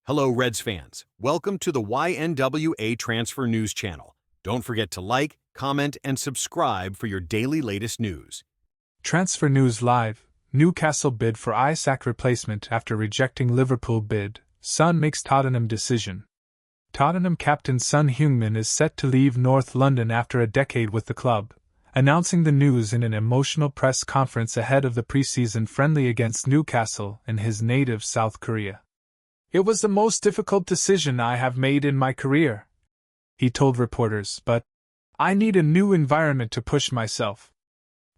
Hello, Reds fans. Welcome to the YNWA Transfer News Channel. Don't forget to like, comment, and subscribe for your daily latest news. Transfer News Live. Newcastle bid for Isak replacement after rejecting Liverpool bid. Son makes Tottenham decision. Tottenham captain Son Heung-min is set to leave North London after a decade with the club, announcing the news in an emotional press conference ahead of the pre-season friendly against Newcastle in his native South Korea. "It was the most difficult decision I have made in my career," he told reporters, "but I need a new environment to push myself."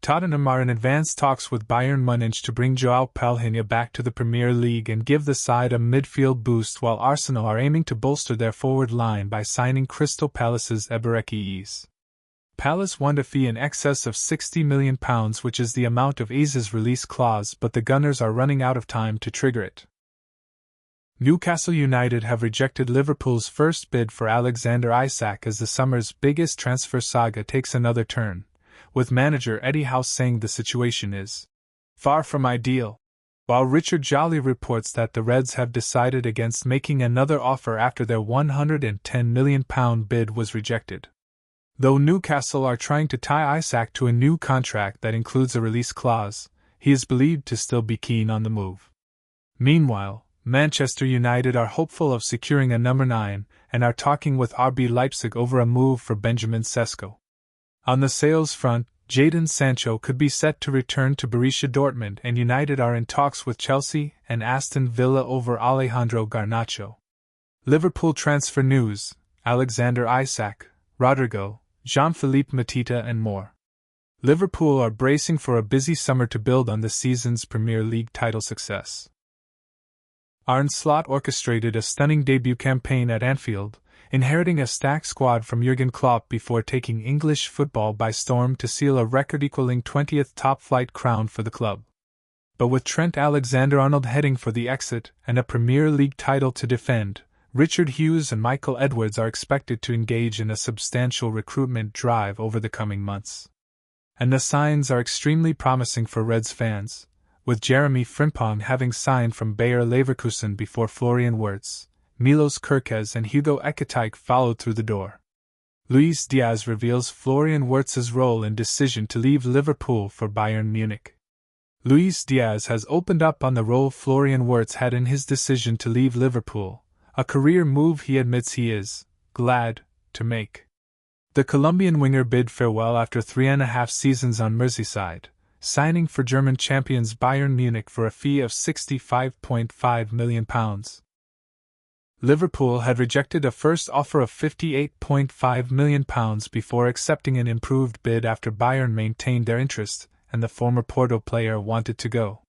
Tottenham are in advanced talks with Bayern Munich to bring João Palhinha back to the Premier League and give the side a midfield boost, while Arsenal are aiming to bolster their forward line by signing Crystal Palace's Eberechi. Palace want a fee in excess of £60 million, which is the amount of Eze's release clause, but the Gunners are running out of time to trigger it. Newcastle United have rejected Liverpool's first bid for Alexander Isak as the summer's biggest transfer saga takes another turn, with manager Eddie Howe saying the situation is far from ideal, while Richard Jolly reports that the Reds have decided against making another offer after their £110 million bid was rejected. Though Newcastle are trying to tie Isak to a new contract that includes a release clause, he is believed to still be keen on the move. Meanwhile, Manchester United are hopeful of securing a number 9 and are talking with RB Leipzig over a move for Benjamin Sesko. On the sales front, Jadon Sancho could be set to return to Borussia Dortmund, and United are in talks with Chelsea and Aston Villa over Alejandro Garnacho. Liverpool transfer news: Alexander Isak, Rodrigo, Jean-Philippe Mateta and more. Liverpool are bracing for a busy summer to build on the season's Premier League title success. Arne Slot orchestrated a stunning debut campaign at Anfield, inheriting a stacked squad from Jurgen Klopp before taking English football by storm to seal a record-equaling 20th top-flight crown for the club. But with Trent Alexander-Arnold heading for the exit and a Premier League title to defend, Richard Hughes and Michael Edwards are expected to engage in a substantial recruitment drive over the coming months. And the signs are extremely promising for Reds fans, with Jeremy Frimpong having signed from Bayer Leverkusen before Florian Wirtz, Milos Kerkez and Hugo Ekitike followed through the door. Luis Diaz reveals Florian Wirtz's role in decision to leave Liverpool for Bayern Munich. Luis Diaz has opened up on the role Florian Wirtz had in his decision to leave Liverpool, a career move he admits he is glad to make. The Colombian winger bid farewell after 3.5 seasons on Merseyside, signing for German champions Bayern Munich for a fee of £65.5 million. Liverpool had rejected a first offer of £58.5 million before accepting an improved bid after Bayern maintained their interest and the former Porto player wanted to go.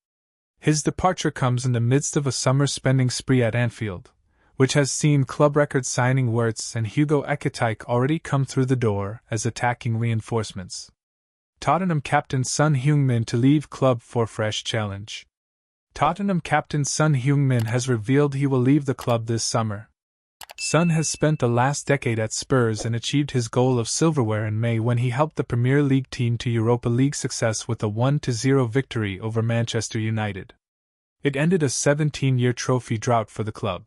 His departure comes in the midst of a summer spending spree at Anfield, which has seen club record signing Wirtz and Hugo Ekitike already come through the door as attacking reinforcements. Tottenham captain Son Heung-min to leave club for fresh challenge. Tottenham captain Son Heung-min has revealed he will leave the club this summer. Son has spent the last decade at Spurs and achieved his goal of silverware in May when he helped the Premier League team to Europa League success with a 1-0 victory over Manchester United. It ended a 17-year trophy drought for the club.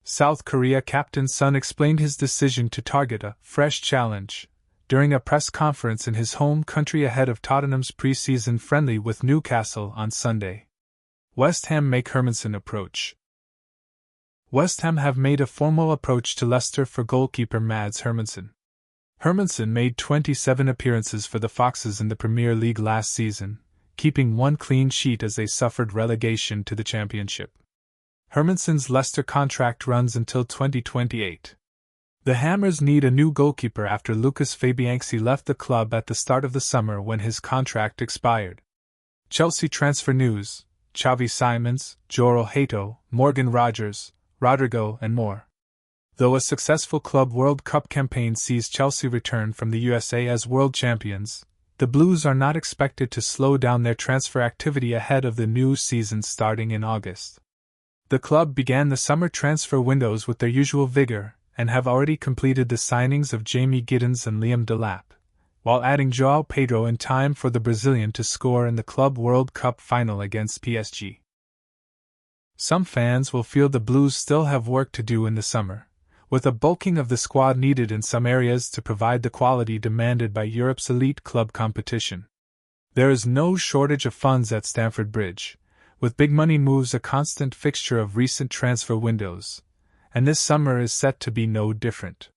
South Korea captain Son explained his decision to target a fresh challenge during a press conference in his home country ahead of Tottenham's pre-season friendly with Newcastle on Sunday. West Ham make Hermansen approach. West Ham have made a formal approach to Leicester for goalkeeper Mads Hermansen. Hermansen made 27 appearances for the Foxes in the Premier League last season, keeping one clean sheet as they suffered relegation to the Championship. Hermansen's Leicester contract runs until 2028. The Hammers need a new goalkeeper after Lucas Fabianski left the club at the start of the summer when his contract expired. Chelsea transfer news: Xavi Simons, João Hato, Morgan Rogers, Rodrigo and more. Though a successful Club World Cup campaign sees Chelsea return from the USA as world champions, the Blues are not expected to slow down their transfer activity ahead of the new season starting in August. The club began the summer transfer windows with their usual vigor, and have already completed the signings of Jamie Giddens and Liam Delap, while adding João Pedro in time for the Brazilian to score in the Club World Cup final against PSG. Some fans will feel the Blues still have work to do in the summer, with a bulking of the squad needed in some areas to provide the quality demanded by Europe's elite club competition. There is no shortage of funds at Stamford Bridge, with big money moves a constant fixture of recent transfer windows, and this summer is set to be no different.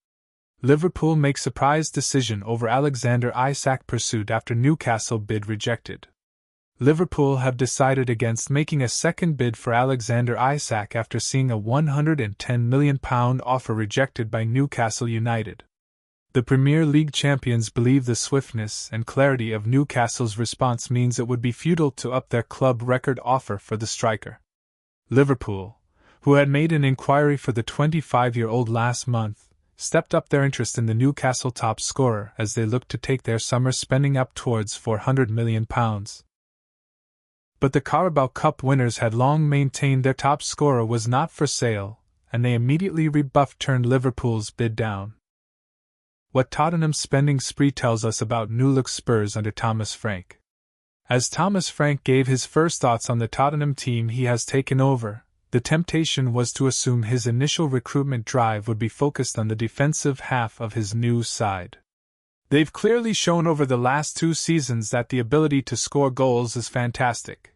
Liverpool make surprise decision over Alexander Isak pursued after Newcastle bid rejected. Liverpool have decided against making a second bid for Alexander Isak after seeing a £110 million offer rejected by Newcastle United. The Premier League champions believe the swiftness and clarity of Newcastle's response means it would be futile to up their club record offer for the striker. Liverpool, who had made an inquiry for the 25-year-old last month, stepped up their interest in the Newcastle top scorer as they looked to take their summer spending up towards £400 million. But the Carabao Cup winners had long maintained their top scorer was not for sale, and they immediately turned Liverpool's bid down. What Tottenham's spending spree tells us about new-look Spurs under Thomas Frank. As Thomas Frank gave his first thoughts on the Tottenham team he has taken over, the temptation was to assume his initial recruitment drive would be focused on the defensive half of his new side. They've clearly shown over the last 2 seasons that the ability to score goals is fantastic,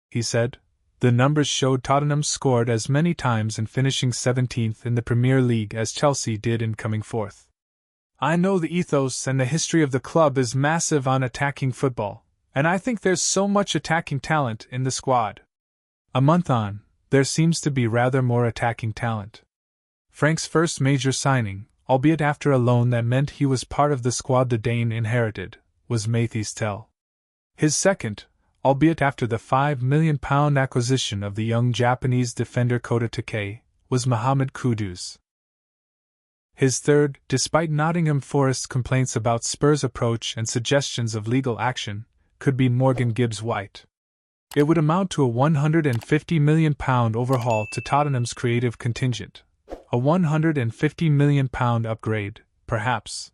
he said. The numbers showed Tottenham scored as many times in finishing 17th in the Premier League as Chelsea did in coming 4th. I know the ethos and the history of the club is massive on attacking football, and I think there's so much attacking talent in the squad. A month on, there seems to be rather more attacking talent. Frank's first major signing, albeit after a loan that meant he was part of the squad the Dane inherited, was Matheus Tell. His second, albeit after the £5 million acquisition of the young Japanese defender Kota Takei, was Mohamed Kudus. His third, despite Nottingham Forest's complaints about Spurs' approach and suggestions of legal action, could be Morgan Gibbs-White. It would amount to a £150 million overhaul to Tottenham's creative contingent. A £150 million upgrade, perhaps.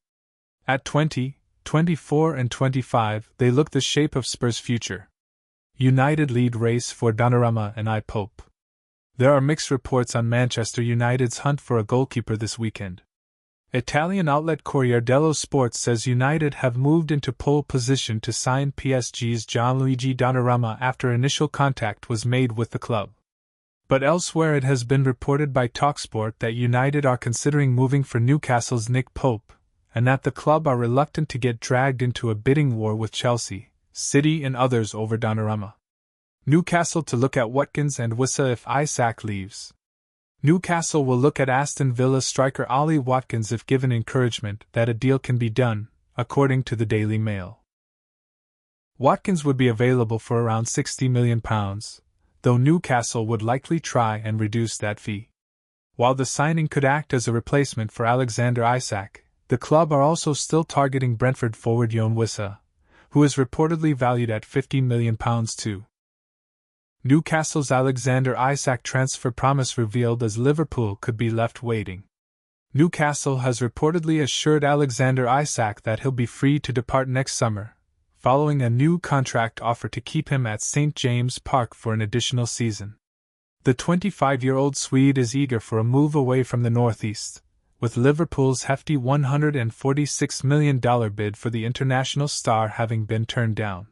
At 20, 24 and 25, they look the shape of Spurs' future. United lead race for Donnarumma and Pope. There are mixed reports on Manchester United's hunt for a goalkeeper this weekend. Italian outlet Corriere dello Sport says United have moved into pole position to sign PSG's Gianluigi Donnarumma after initial contact was made with the club. But elsewhere it has been reported by TalkSport that United are considering moving for Newcastle's Nick Pope, and that the club are reluctant to get dragged into a bidding war with Chelsea, City and others over Donnarumma. Newcastle to look at Watkins and Wissa if Isak leaves. Newcastle will look at Aston Villa striker Ollie Watkins if given encouragement that a deal can be done, according to the Daily Mail. Watkins would be available for around £60 million, though Newcastle would likely try and reduce that fee. While the signing could act as a replacement for Alexander Isak, the club are also still targeting Brentford forward Yoane Wissa, who is reportedly valued at £50 million too. Newcastle's Alexander Isak transfer promise revealed as Liverpool could be left waiting. Newcastle has reportedly assured Alexander Isak that he'll be free to depart next summer, following a new contract offer to keep him at St James Park for an additional season. The 25-year-old Swede is eager for a move away from the northeast, with Liverpool's hefty $146 million bid for the international star having been turned down.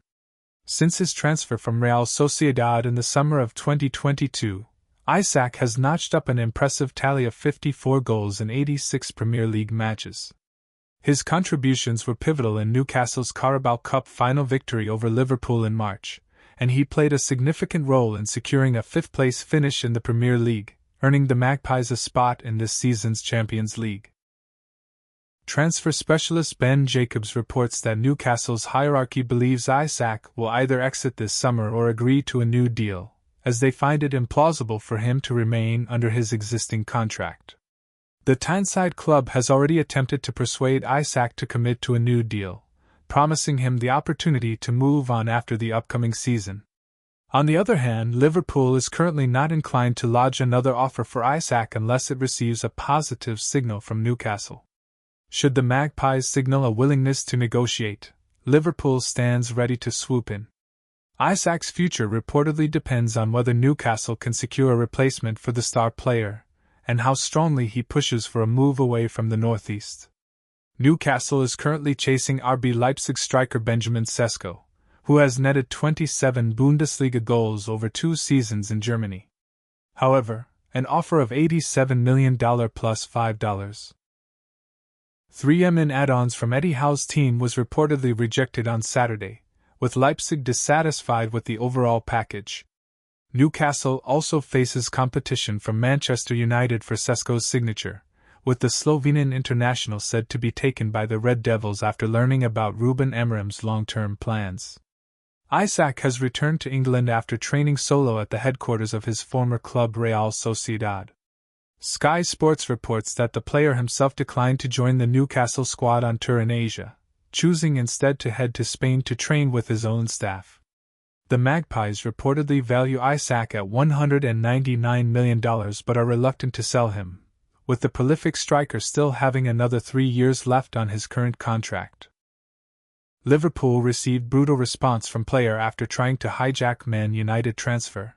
Since his transfer from Real Sociedad in the summer of 2022, Isak has notched up an impressive tally of 54 goals in 86 Premier League matches. His contributions were pivotal in Newcastle's Carabao Cup final victory over Liverpool in March, and he played a significant role in securing a fifth-place finish in the Premier League, earning the Magpies a spot in this season's Champions League. Transfer specialist Ben Jacobs reports that Newcastle's hierarchy believes Isak will either exit this summer or agree to a new deal, as they find it implausible for him to remain under his existing contract. The Tyneside club has already attempted to persuade Isak to commit to a new deal, promising him the opportunity to move on after the upcoming season. On the other hand, Liverpool is currently not inclined to lodge another offer for Isak unless it receives a positive signal from Newcastle. Should the Magpies signal a willingness to negotiate, Liverpool stands ready to swoop in. Isak's future reportedly depends on whether Newcastle can secure a replacement for the star player, and how strongly he pushes for a move away from the northeast. Newcastle is currently chasing RB Leipzig striker Benjamin Sesko, who has netted 27 Bundesliga goals over 2 seasons in Germany. However, an offer of $87 million plus $5. 3M in add-ons from Eddie Howe's team was reportedly rejected on Saturday, with Leipzig dissatisfied with the overall package. Newcastle also faces competition from Manchester United for Sesko's signature, with the Slovenian international said to be taken by the Red Devils after learning about Ruben Amorim's long-term plans. Isak has returned to England after training solo at the headquarters of his former club Real Sociedad. Sky Sports reports that the player himself declined to join the Newcastle squad on tour in Asia, choosing instead to head to Spain to train with his own staff. The Magpies reportedly value Isak at $199 million but are reluctant to sell him, with the prolific striker still having another 3 years left on his current contract. Liverpool received brutal response from player after trying to hijack Man United transfer.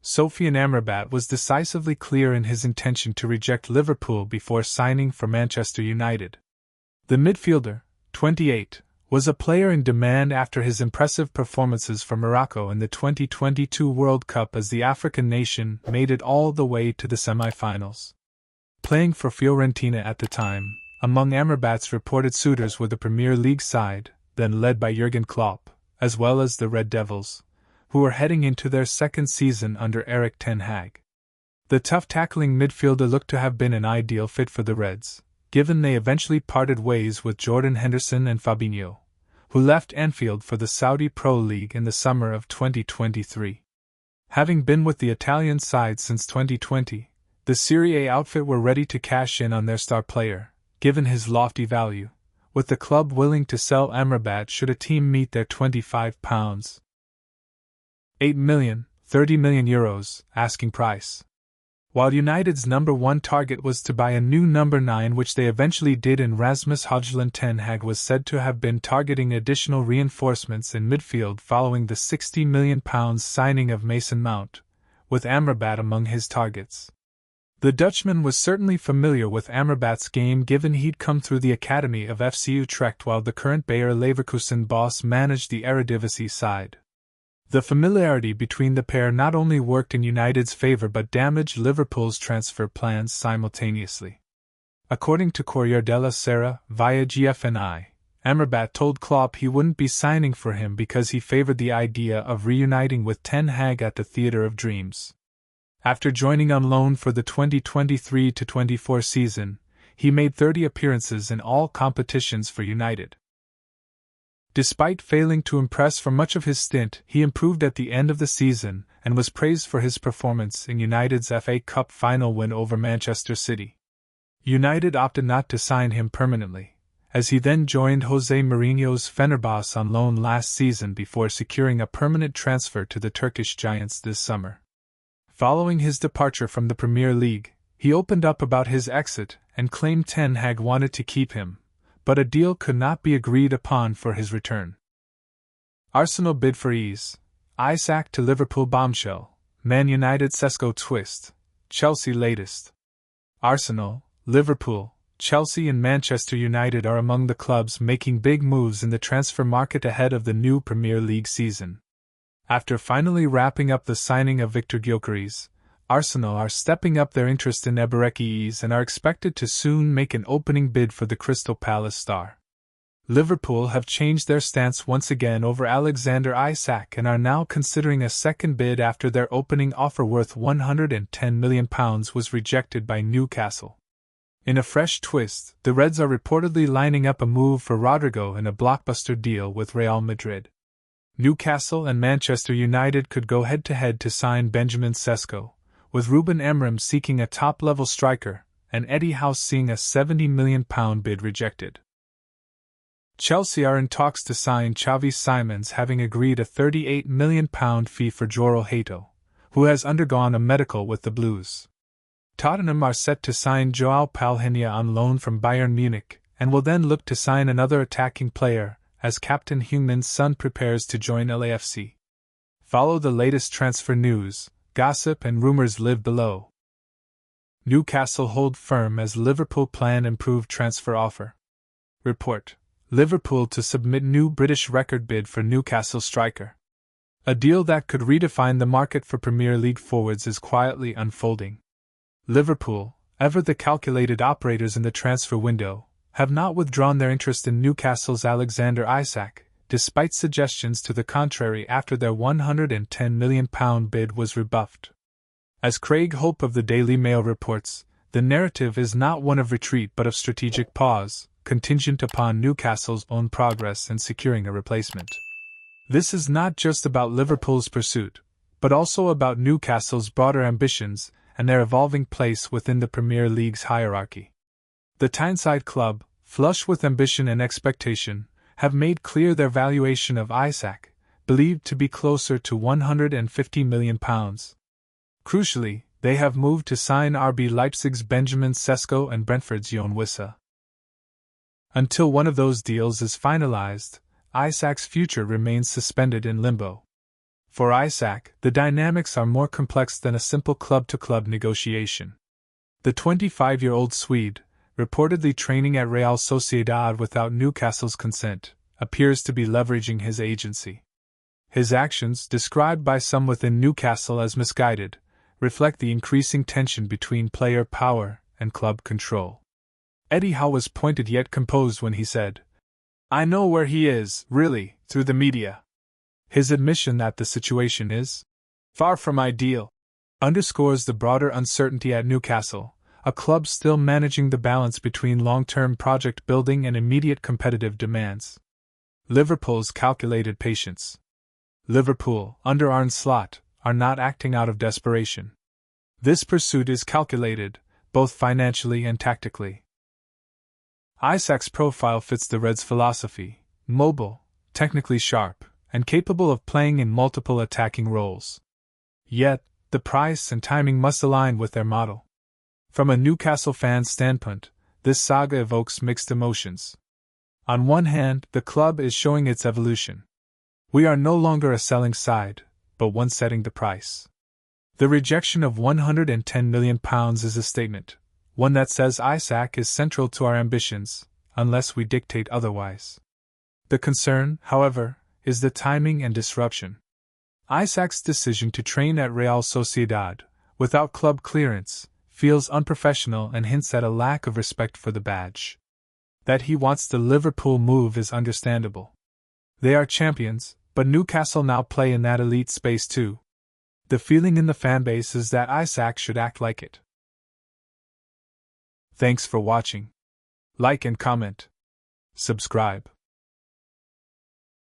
Sofyan Amrabat was decisively clear in his intention to reject Liverpool before signing for Manchester United. The midfielder, 28, was a player in demand after his impressive performances for Morocco in the 2022 World Cup as the African nation made it all the way to the semi-finals. Playing for Fiorentina at the time, among Amrabat's reported suitors were the Premier League side, then led by Jurgen Klopp, as well as the Red Devils, who were heading into their second season under Erik ten Hag. The tough-tackling midfielder looked to have been an ideal fit for the Reds, given they eventually parted ways with Jordan Henderson and Fabinho, who left Anfield for the Saudi Pro League in the summer of 2023. Having been with the Italian side since 2020, the Serie A outfit were ready to cash in on their star player, given his lofty value, with the club willing to sell Amrabat should a team meet their £25, 8 million, 30 million euros asking price. While United's number one target was to buy a new number 9, which they eventually did in Rasmus Højlund, ten Hag was said to have been targeting additional reinforcements in midfield following the £60 million signing of Mason Mount, with Amrabat among his targets. The Dutchman was certainly familiar with Amrabat's game given he'd come through the academy of FC Utrecht while the current Bayer Leverkusen boss managed the Eredivisie side. The familiarity between the pair not only worked in United's favor but damaged Liverpool's transfer plans simultaneously. According to Corriere della Sera, via GFNI, Amrabat told Klopp he wouldn't be signing for him because he favored the idea of reuniting with Ten Hag at the Theatre of Dreams. After joining on loan for the 2023-24 season, he made 30 appearances in all competitions for United. Despite failing to impress for much of his stint, he improved at the end of the season and was praised for his performance in United's FA Cup final win over Manchester City. United opted not to sign him permanently, as he then joined Jose Mourinho's Fenerbahce on loan last season before securing a permanent transfer to the Turkish giants this summer. Following his departure from the Premier League, he opened up about his exit and claimed Ten Hag wanted to keep him, but a deal could not be agreed upon for his return. Arsenal bid for ease. Isak to Liverpool bombshell. Man United Sesko twist. Chelsea latest. Arsenal, Liverpool, Chelsea and Manchester United are among the clubs making big moves in the transfer market ahead of the new Premier League season. After finally wrapping up the signing of Victor Gyökeres, Arsenal are stepping up their interest in Eberechi and are expected to soon make an opening bid for the Crystal Palace star. Liverpool have changed their stance once again over Alexander Isak and are now considering a second bid after their opening offer worth £110 million was rejected by Newcastle. In a fresh twist, the Reds are reportedly lining up a move for Rodrigo in a blockbuster deal with Real Madrid. Newcastle and Manchester United could go head-to-head to sign Benjamin Sesko, with Ruben Amorim seeking a top-level striker, and Eddie Howe seeing a £70 million bid rejected. Chelsea are in talks to sign Xavi Simons, having agreed a £38 million fee for João Hato, who has undergone a medical with the Blues. Tottenham are set to sign João Palhinha on loan from Bayern Munich, and will then look to sign another attacking player, as captain Heung-min's son prepares to join LAFC. Follow the latest transfer news, gossip and rumors live below. Newcastle hold firm as Liverpool plan improved transfer offer. Report: Liverpool to submit new British record bid for Newcastle striker. A deal that could redefine the market for Premier League forwards is quietly unfolding. Liverpool, ever the calculated operators in the transfer window, have not withdrawn their interest in Newcastle's Alexander Isak, despite suggestions to the contrary after their £110 million bid was rebuffed. As Craig Hope of the Daily Mail reports, the narrative is not one of retreat but of strategic pause, contingent upon Newcastle's own progress in securing a replacement. This is not just about Liverpool's pursuit, but also about Newcastle's broader ambitions and their evolving place within the Premier League's hierarchy. The Tyneside club, flush with ambition and expectation, have made clear their valuation of Isak, believed to be closer to £150 million. Crucially, they have moved to sign RB Leipzig's Benjamin Sesko and Brentford's Jon Wissa. Until one of those deals is finalized, Isak's future remains suspended in limbo. For Isak, the dynamics are more complex than a simple club-to-club negotiation. The 25-year-old Swede, reportedly training at Real Sociedad without Newcastle's consent, appears to be leveraging his agency. His actions, described by some within Newcastle as misguided, reflect the increasing tension between player power and club control. Eddie Howe was pointed yet composed when he said, "I know where he is, really, through the media." His admission that the situation is far from ideal underscores the broader uncertainty at Newcastle, a club still managing the balance between long-term project building and immediate competitive demands. Liverpool's calculated patience. Liverpool, under Arne Slot, are not acting out of desperation. This pursuit is calculated, both financially and tactically. Isak's profile fits the Reds' philosophy: mobile, technically sharp, and capable of playing in multiple attacking roles. Yet, the price and timing must align with their model. From a Newcastle fan's standpoint, this saga evokes mixed emotions. On one hand, the club is showing its evolution. We are no longer a selling side, but one setting the price. The rejection of £110 million is a statement, one that says Isak is central to our ambitions, unless we dictate otherwise. The concern, however, is the timing and disruption. Isak's decision to train at Real Sociedad, without club clearance, feels unprofessional and hints at a lack of respect for the badge. That he wants the Liverpool move is understandable. They are champions, but Newcastle now play in that elite space too. The feeling in the fanbase is that Isak should act like it. Thanks for watching. Like and comment. Subscribe.